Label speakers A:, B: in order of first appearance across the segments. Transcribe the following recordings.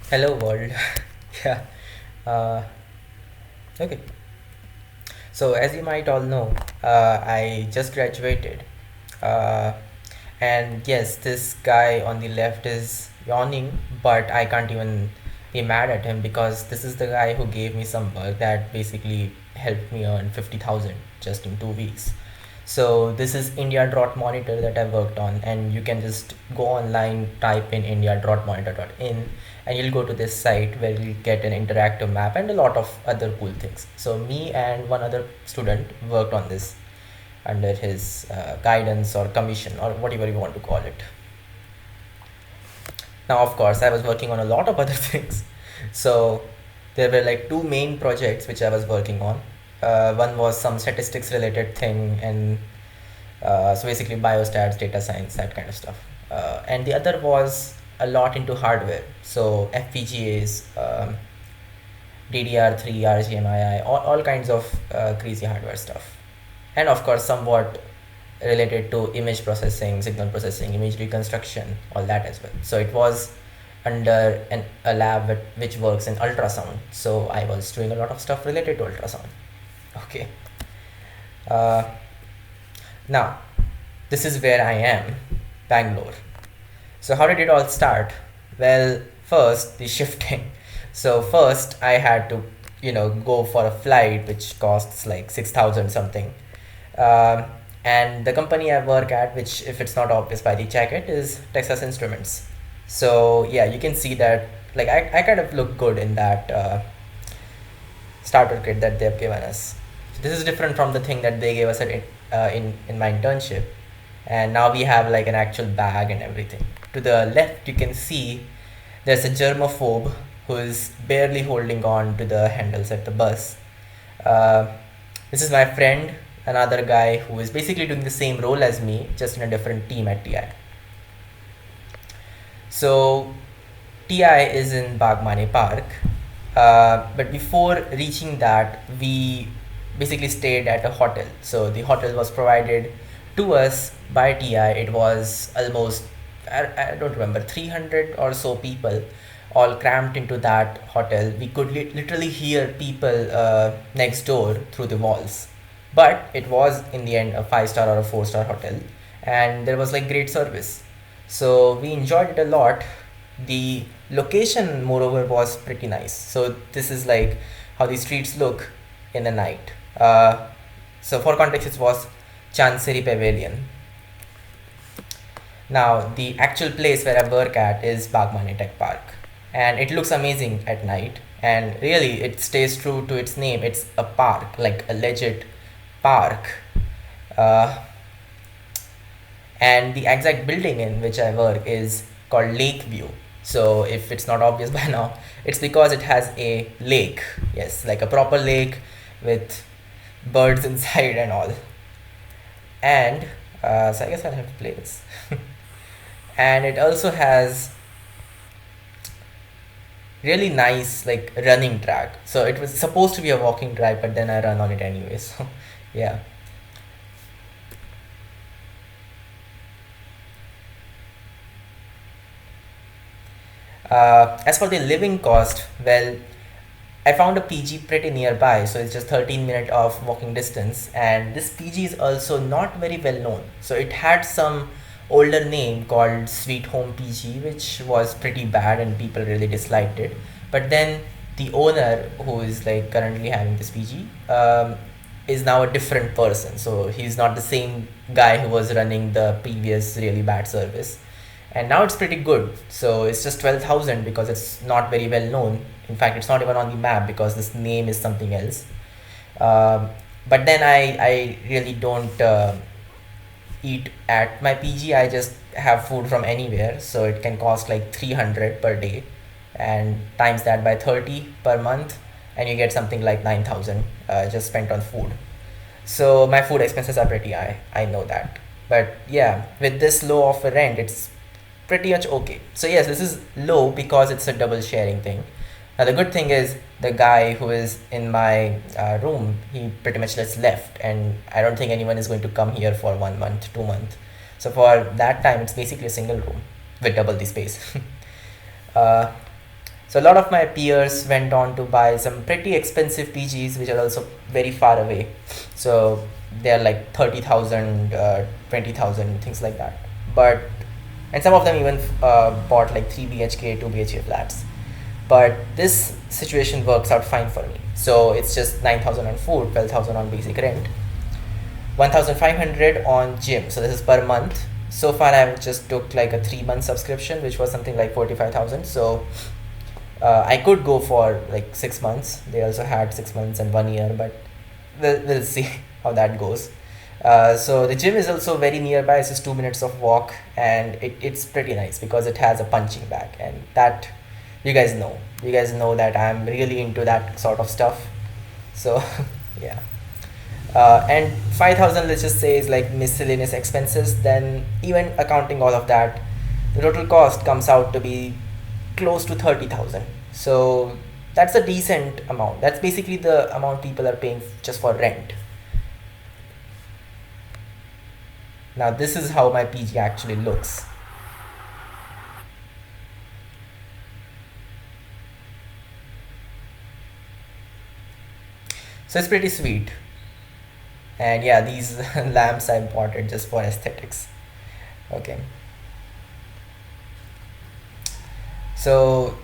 A: Hello, world. Yeah. Uh, okay. So, as you might all know, I just graduated. Uh, and yes, this guy on the left is yawning, but I can't even be mad at him because this is the guy who gave me some work that basically helped me earn 50,000 just in 2 weeks. So this is India Drought Monitor that I worked on, and you can just go online, type in India.monitor.in, and you'll go to this site where you'll get an interactive map and a lot of other cool things. So me and one other student worked on this under his guidance or commission or whatever you want to call it. Now, of course, I was working on a lot of other things. So there were like two main projects which I was working on. One was some statistics related thing, and so basically biostats, data science, that kind of stuff. And the other was a lot into hardware, so FPGAs, DDR3, RGMII, all kinds of crazy hardware stuff. And of course, somewhat related to image processing, signal processing, image reconstruction, all that as well. So it was under a lab which works in ultrasound. So I was doing a lot of stuff related to ultrasound. Okay. Uh, Now, this is where I am, Bangalore. So how did it all start? Well, first the shifting. So first I had to, go for a flight which costs like 6,000 something. Um, and the company I work at, which if it's not obvious by the jacket, is Texas Instruments. So yeah, you can see that like I kind of look good in that starter kit that they've given us. So this is different from the thing that they gave us in my internship, and now we have like an actual bag and everything. To the left, you can see there's a germaphobe who is barely holding on to the handles at the bus. Uh, this is my friend, another guy who is basically doing the same role as me, just in a different team at TI. So TI is in Bagmane Park, but before reaching that, we basically stayed at a hotel. So the hotel was provided to us by TI. It was almost, I don't remember, 300 or so people all cramped into that hotel. We could literally hear people next door through the walls. But it was in the end a 5 star or a 4 star hotel, and there was like great service. So we enjoyed it a lot. The location, moreover, was pretty nice. So this is like how the streets look in the night. So for context, it was Chancery Pavilion. Now the actual place where I work at is Bagmani Tech Park, and it looks amazing at night. And really, it stays true to its name. It's a park, like a legit park. Uh, and the exact building in which I work is called Lakeview. So if it's not obvious by now, it's because it has a lake. Yes, like a proper lake with birds inside and all. And so I guess I'll have to play this. And it also has really nice like running track. So it was supposed to be a walking track, but then I run on it anyway. So yeah. As for the living cost, well, I found a PG pretty nearby, so it's just 13 minute of walking distance. And this PG is also not very well known. So it had some older name called Sweet Home PG, which was pretty bad and people really disliked it. But then the owner, who is like currently having this PG, is now a different person. So he's not the same guy who was running the previous really bad service, and now it's pretty good. So it's just 12,000 because it's not very well known. In fact, it's not even on the map because this name is something else. Um, but then I really don't eat at my PG. I just have food from anywhere, so it can cost like 300 per day, and times that by 30 per month, and you get something like 9,000 just spent on food. So my food expenses are pretty high. I know that. But yeah, with this low of a rent, it's pretty much okay. So yes, this is low because it's a double sharing thing. Now the good thing is the guy who is in my room, he pretty much just left, and I don't think anyone is going to come here for 1 month, 2 month. So for that time, it's basically a single room with double the space. uh, So a lot of my peers went on to buy some pretty expensive PGs, which are also very far away. So they're like 30,000, 20,000, things like that. But and some of them even bought like 3 BHK, 2 BHK flats. But this situation works out fine for me. So it's just 9,000 on food, 12,000 on basic rent, 1,500 on gym. So this is per month. So far, I've just took like a 3 month subscription, which was something like 45,000. So I could go for like 6 months. They also had 6 months and 1 year, but we'll see how that goes. So the gym is also very nearby. It's just 2 minutes of walk, and it's pretty nice because it has a punching bag, and that you guys know. You guys know that I'm really into that sort of stuff. So yeah. And 5,000, let's just say, is like miscellaneous expenses. Then even accounting all of that, the total cost comes out to be close to 30,000. So that's a decent amount. That's basically the amount people are paying just for rent. Now this is how my PG actually looks. So it's pretty sweet. And yeah, these lamps I bought it just for aesthetics. Okay. So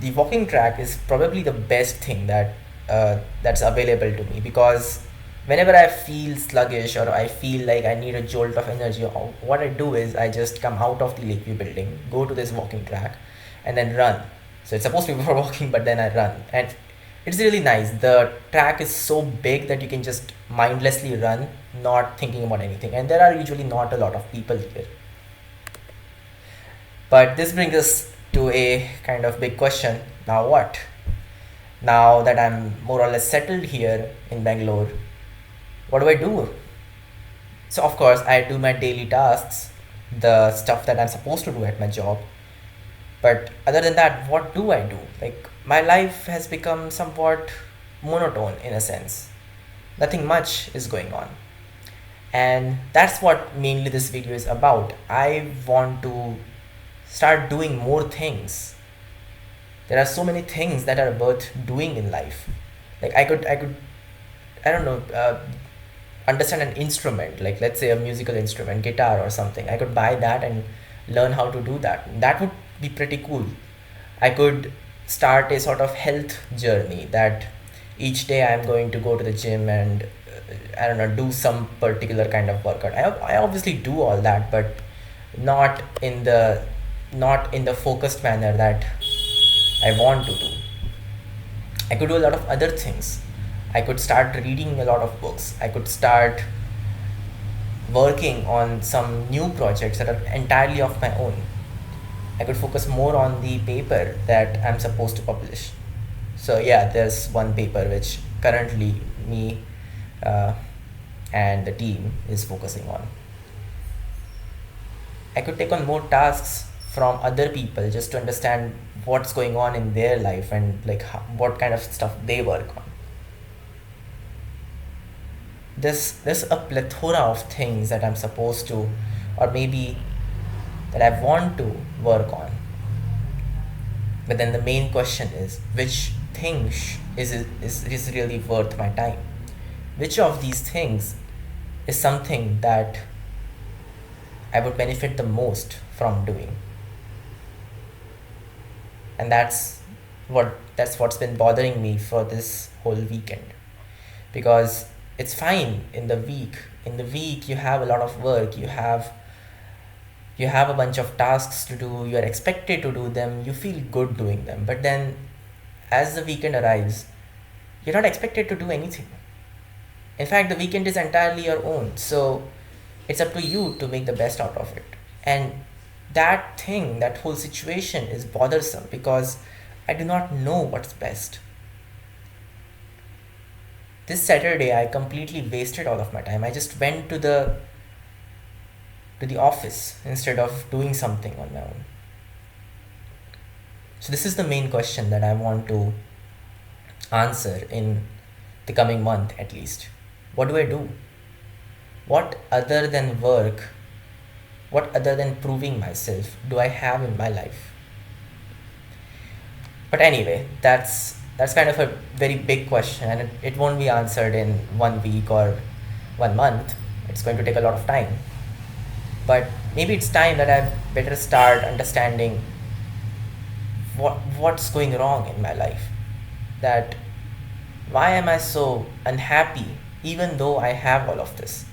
A: the walking track is probably the best thing that's available to me, because whenever I feel sluggish or I feel like I need a jolt of energy, what I do is I just come out of the Lakeview building, go to this walking track, and then run. So it's supposed to be for walking, but then I run, and it's really nice. The track is so big that you can just mindlessly run, not thinking about anything, and there are usually not a lot of people here. But this brings us to a kind of big question. Now what? Now that I'm more or less settled here in Bangalore, what do I do? So, of course, I do my daily tasks, the stuff that I'm supposed to do at my job. But other than that, what do I do? Like, my life has become somewhat monotone in a sense. Nothing much is going on. And that's what mainly this video is about. I want to start doing more things. There are so many things that are worth doing in life. Like I don't know, understand an instrument, like let's say a musical instrument, guitar or something. I could buy that and learn how to do that. That would be pretty cool. I could start a sort of health journey that each day I'm going to go to the gym and I don't know, do some particular kind of workout. I obviously do all that, but not in the not in the focused manner that I want to do. I could do a lot of other things. I could start reading a lot of books. I could start working on some new projects that are entirely of my own. I could focus more on the paper that I'm supposed to publish. So yeah, there's one paper which currently me uh, and the team is focusing on. I could take on more tasks from other people just to understand what's going on in their life and like what kind of stuff they work on. There's a plethora of things that I'm supposed to, or maybe that I want to work on. But then the main question is, which thing is really worth my time? Which of these things is something that I would benefit the most from doing? And that's what's been bothering me for this whole weekend. Because it's fine in the week. In the week you have a lot of work, you have a bunch of tasks to do, you are expected to do them, you feel good doing them. But then as the weekend arrives, you're not expected to do anything. In fact, the weekend is entirely your own. So it's up to you to make the best out of it. And that whole situation is bothersome because I do not know what's best. This Saturday I completely wasted all of my time. I just went to the office instead of doing something on my own. So this is the main question that I want to answer in the coming month at least. What do I do? What other than work, what other than proving myself do I have in my life? But anyway, that's kind of a very big question, and it won't be answered in 1 week or 1 month. It's going to take a lot of time. But maybe it's time that I better start understanding what's going wrong in my life. That why am I so unhappy even though I have all of this?